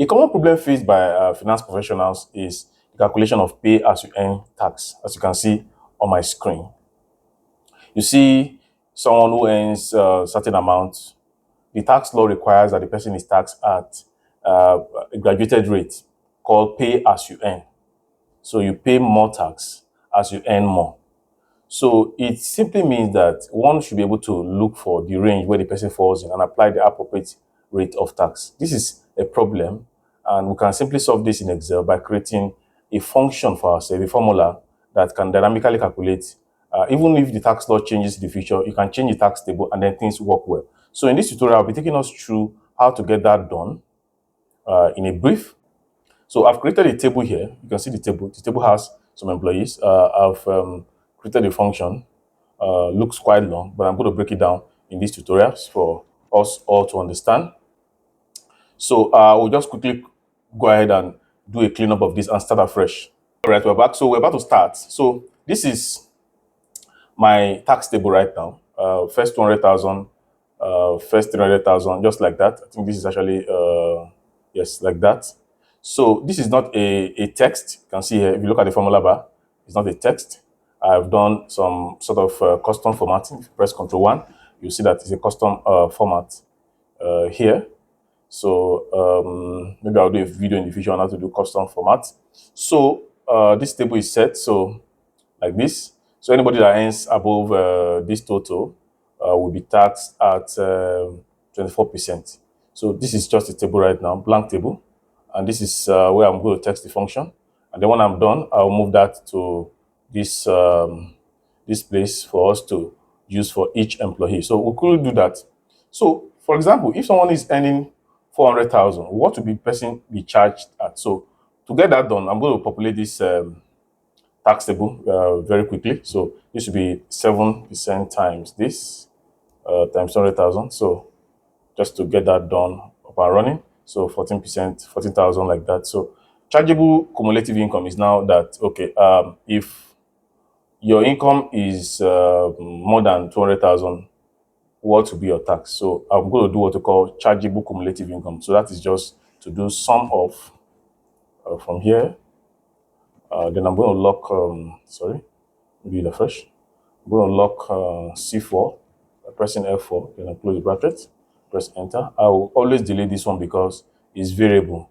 A common problem faced by finance professionals is the calculation of pay as you earn tax, as you can see on my screen. You see someone who earns a certain amount, the tax law requires that the person is taxed at a graduated rate called pay as you earn. So you pay more tax as you earn more. So it simply means that one should be able to look for the range where the person falls in and apply the appropriate rate of tax. This is a problem, and we can simply solve this in Excel by creating a function for ourselves, a formula that can dynamically calculate. Even if the tax law changes in the future, you can change the tax table and then things work well. So in this tutorial, I'll be taking us through how to get that done in a brief. So I've created a table here. You can see the table. The table has some employees. I've created a function. Looks quite long, but I'm going to break it down in these tutorials for us all to understand. So we'll just quickly go ahead and do a cleanup of this and start afresh. All right, we're back. So we're about to start. So this is my tax table right now. First 200,000, first 300,000, just like that. I think this is actually, yes, like that. So this is not a text. You can see here, if you look at the formula bar, it's not a text. I've done some sort of custom formatting. If you press Ctrl 1, you'll see that it's a custom format here. So maybe I'll do a video in the future on how to do custom format. So this table is set so like this. So anybody that earns above this total will be taxed at 24%. So this is just a table right now, blank table. And this is where I'm going to text the function. And then when I'm done, I'll move that to this, this place for us to use for each employee. So we could do that. So for example, if someone is earning 400,000, what will the person be charged at? So to get that done, I'm going to populate this tax table very quickly. So this should be 7% times this times 200,000. So just to get that done up and running. So 14%, 14,000 like that. So chargeable cumulative income is now that, okay, if your income is more than 200,000, what will be your tax? So I'm going to do what we call chargeable cumulative income. So that is just to do sum of from here. Then I'm going to lock, sorry, maybe the fresh. I'm going to lock C4 by pressing F4, then I close the bracket, press enter. I will always delete this one because it's variable.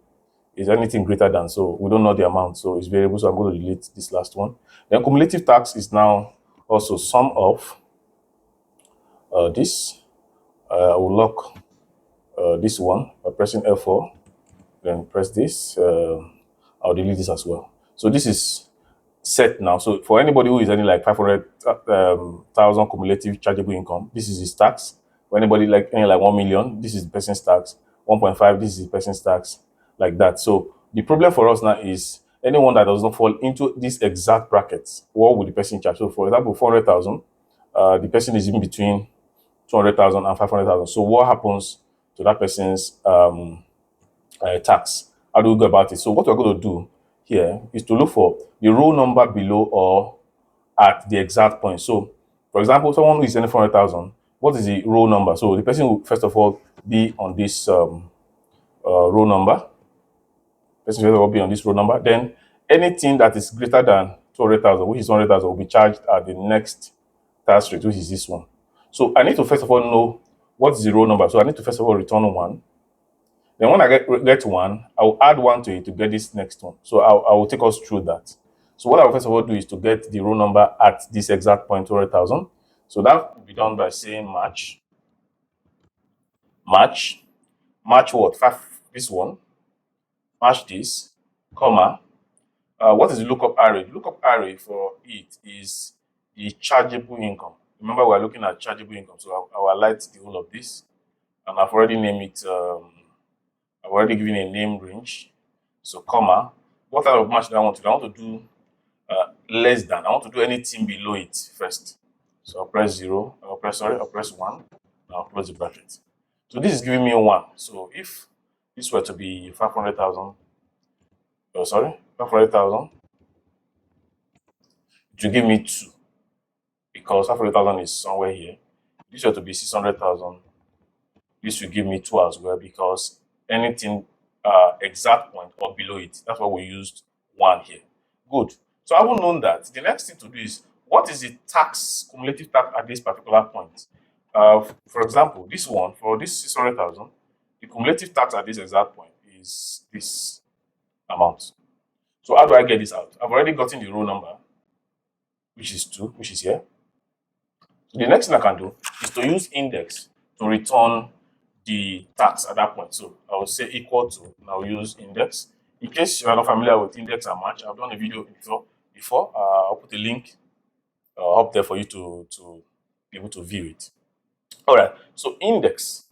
It's anything greater than, so we don't know the amount, so it's variable, so I'm going to delete this last one. Then cumulative tax is now also sum of this. I will lock this one by pressing F4, then press this. I'll delete this as well. So this is set now. So for anybody who is earning like 500,000 cumulative chargeable income, this is his tax. For anybody like earning like 1 million, this is the person's tax. 1.5, this is the person's tax, like that. So the problem for us now is anyone that does not fall into these exact brackets, what will the person charge? So for example, 400,000, the person is in between 200,000 and 500,000. So what happens to that person's tax? How do we go about it? So what we're going to do here is to look for the row number below or at the exact point. So for example, someone who is earning 400,000, what is the row number? So the person will first of all be on this row number. Person will be on this row number. Then anything that is greater than 200,000, which is 100,000, will be charged at the next tax rate, which is this one. So I need to first of all know what is the row number. So I need to first of all return 1. Then when I get 1, I will add 1 to it to get this next one. So I will take us through that. So what I will first of all do is to get the row number at this exact point, 200,000. So that will be done by saying match. Match what? This one. Match this, comma. What is the lookup array? The lookup array for it is the chargeable income. Remember, we're looking at chargeable income. So I will highlight the whole of this. And I've already named it, I've already given a name range. So, comma. What type of match do I want to do? I want to do less than. I want to do anything below it first. So I'll press 0. I'll press 1. I'll close the bracket. So this is giving me 1. So if this were to be 500,000, 500,000, it will give me 2. Because 500,000 is somewhere here. If this were to be 600,000, this will give me 2 as well, because anything exact point or below it. That's why we used 1 here. Good. So having known that, the next thing to do is, what is the tax, cumulative tax at this particular point? For example, this one, for this 600,000, the cumulative tax at this exact point is this amount. So how do I get this out? I've already gotten the row number, which is 2, which is here. So the next thing I can do is to use index to return the tax at that point. So I will say equal to, and I'll use index. In case you are not familiar with index and match, I've done a video before. I'll put a link up there for you to be able to view it. All right. So index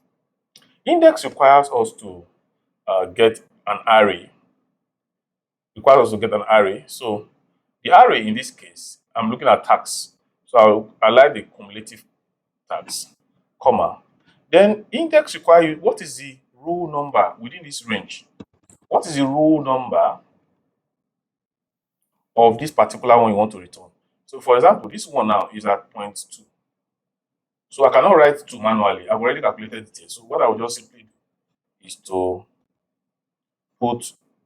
requires us to get an array. Requires us to get an array. So the array in this case, I'm looking at tax. So I like the cumulative tax, comma. Then index require you, what is the row number within this range? What is the row number of this particular one you want to return? So for example, this one now is at 0.2. So I cannot write 2 manually. I've already calculated it here. So what I will just simply do is to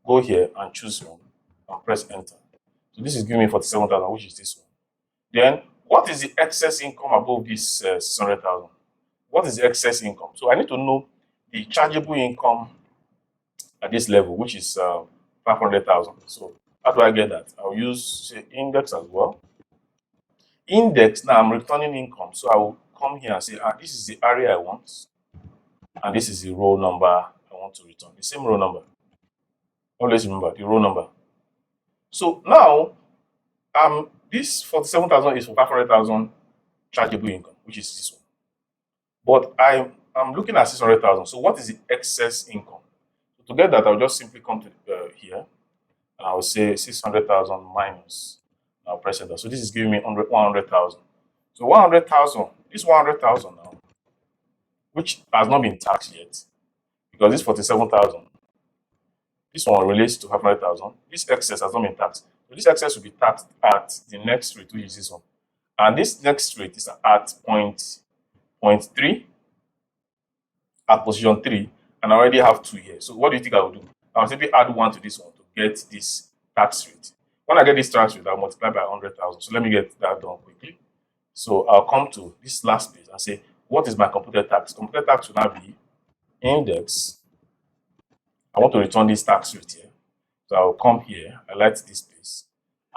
go here and choose one and press enter. So this is giving me 47,000, which is this one. Then what is the excess income above this 600,000? What is the excess income? So I need to know the chargeable income at this level, which is 500,000. So how do I get that? I'll use say index as well. Index, now I'm returning income. So I will come here and say, this is the area I want, and this is the row number I want to return. The same row number. Always remember the row number. So now, this 47,000 is for 500,000 chargeable income, which is this one. But I'm looking at 600,000. So what is the excess income? So to get that, I'll just simply come to here, and I'll say 600,000 minus. I'll press enter. So this is giving me 100,000. So 100,000. This 100,000 now, which has not been taxed yet, because this 47,000. This one relates to 500,000. This excess has not been taxed. So this excess will be taxed at the next rate, which is this one. And this next rate is at 0.3, at position 3, and I already have 2 here. So what do you think I will do? I'll simply add 1 to this one to get this tax rate. When I get this tax rate, I'll multiply by 100,000. So let me get that done quickly. So I'll come to this last page and say, what is my computed tax? Computed tax will now be index. I want to return this tax rate here. So I'll come here, highlight this space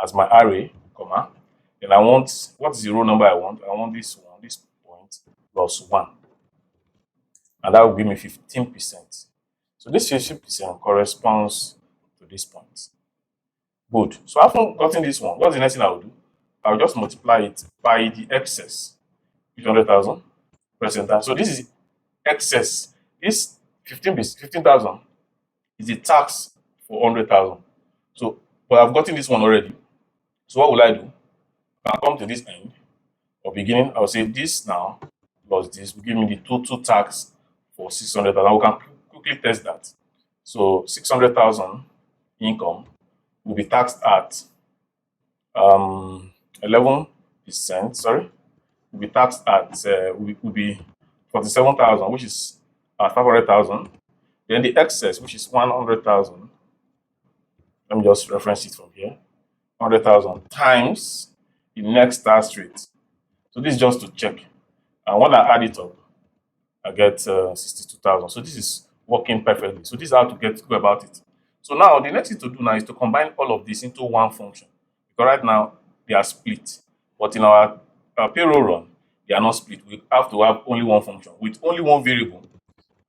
as my array, comma. Then I want, what is the row number I want? I want this one, this point plus 1. And that will give me 15%. So this 15% corresponds to this point. Good. So after gotten this one, what's the next thing I will do? I'll just multiply it by the excess, 100,000 percent. So this is excess. This 15,000 is the tax for 100,000. So, but I've gotten this one already. So what will I do? I'll come to this end or beginning. I'll say this now plus this will give me the total tax for 600,000. We can quickly test that. So 600,000 income will be taxed at 11%. Sorry, will be taxed at will be 47,000, which is at 500,000. Then the excess, which is 100,000. Let me just reference it from here. 100,000 times the next tax rate. So this is just to check. And when I add it up, I get 62,000. So this is working perfectly. So this is how to go about it. So now the next thing to do now is to combine all of this into one function. Because right now they are split. But in our payroll run, they are not split. We have to have only one function with only one variable.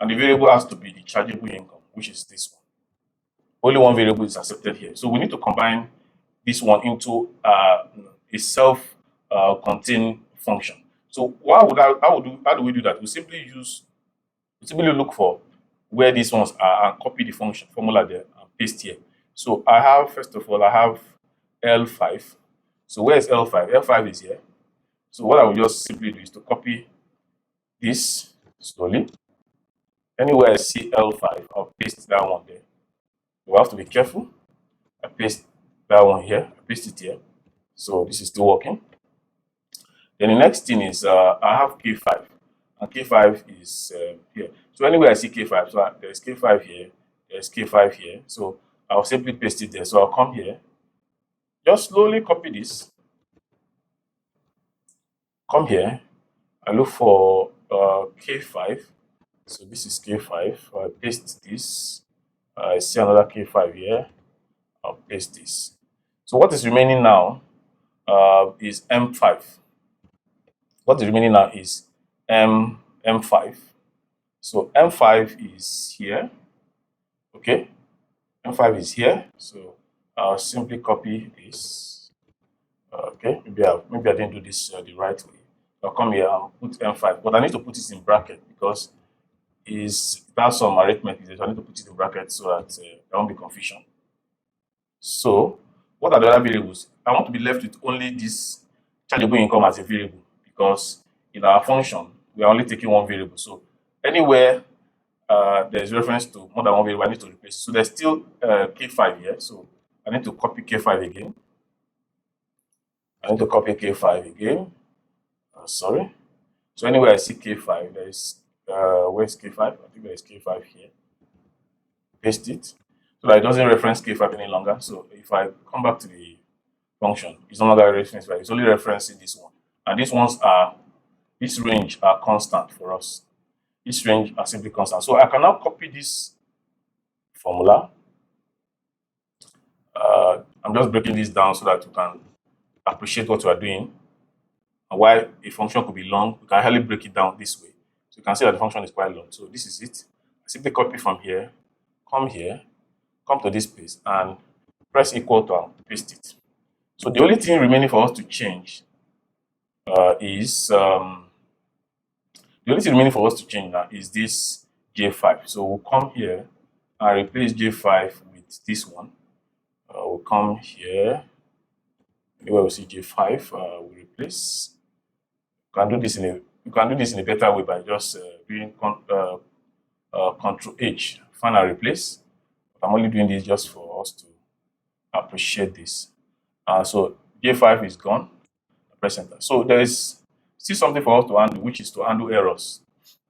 And the variable has to be the chargeable income, which is this one. Only one variable is accepted here. So we need to combine this one into a self-contained function. So how do we do that? We simply look for where these ones are and copy the function formula there and paste here. So I have, first of all, I have L5. So where is L5? L5 is here. So what I will just simply do is to copy this slowly. Anywhere I see L5, I'll paste that one there. You have to be careful. I paste that one here. I paste it here. So this is still working. Then the next thing is I have K5. And K5 is here. So anywhere I see K5, so there's K5 here, there's K5 here. So I'll simply paste it there. So I'll come here, just slowly copy this, come here, I look for K5. So this is K5. I paste this. I see another K5 here. I'll paste this. So what is remaining now is M5. What is remaining now is M5. So M5 is here. Okay, M5 is here. So I'll simply copy this. Okay, maybe I didn't do this the right way. I'll come here and put M5, but I need to put it in bracket because that's some arithmetic. So I need to put it in bracket so that there won't be confusion. So what are the other variables? I want to be left with only this chargeable income as a variable because in our function we are only taking one variable. So anywhere there's reference to more than one variable, I need to replace it. So there's still K5 here. So I need to copy K5 again. I need to copy K5 again. Sorry. So anywhere I see K5, there's where's K5? I think there's K5 here. Paste it. So that it doesn't reference K5 any longer. So if I come back to the function, it's no longer referenced, right? It's only referencing this one. And this range are constant for us. This range are simply constant. So I can now copy this formula. I'm just breaking this down so that you can appreciate what we are doing. And why a function could be long, we can hardly break it down this way. So you can see that the function is quite long. So this is it. I simply copy from here, come to this place, and press equal to and paste it. So the only thing remaining for us to change is now is this J5. So we'll come here and replace J5 with this one. We'll come here. Anywhere we see J5, we replace. You can do this in a better way by just doing Control H, find and replace. I'm only doing this just for us to appreciate this. So J5 is gone. Press enter. So there is still something for us to handle, which is to handle errors.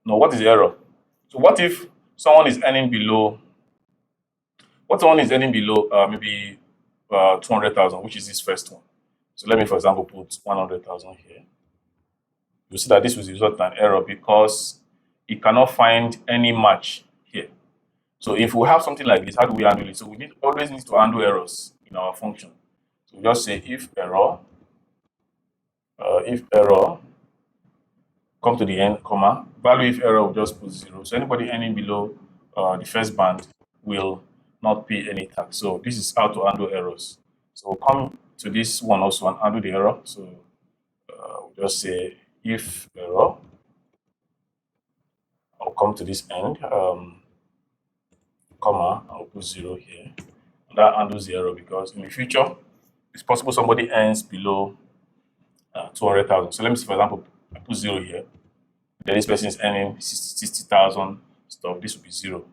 Now, what is the error? So what if someone is earning below? What someone is earning below maybe 200,000, which is this first one. So let me, for example, put 100,000 here. You see that this will result in an error because it cannot find any match here. So if we have something like this, how do we handle it? So we always need to handle errors in our function. So we just say if error, come to the end, comma, value if error will just put 0. So anybody earning below the first band will not pay any tax. So this is how to handle errors. So we'll come to this one also and handle the error. So we'll just say if error, I'll come to this end, comma, I'll put 0 here. And that handles the error because in the future, it's possible somebody earns below 200,000. So let me say, for example, I put 0 here. Then this person is earning 60,000 stuff. This will be 0.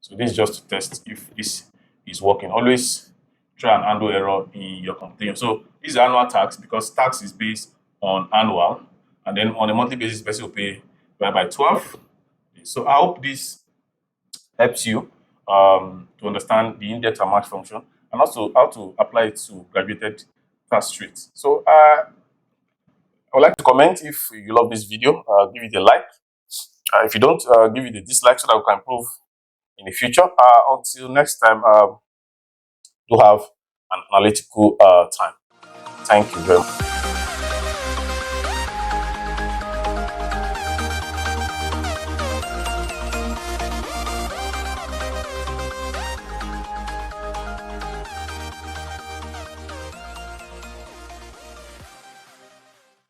So this is just to test if this is working. Always try and handle error in your computation. So this is annual tax because tax is based on annual, and then on a monthly basis, the person will pay by 12. So I hope this helps you to understand the index and match function, and also how to apply it to graduated tax rates. So I would like to comment if you love this video, give it a like. If you don't, give it a dislike so that we can improve in the future. Until next time, do have an analytical time. Thank you very much.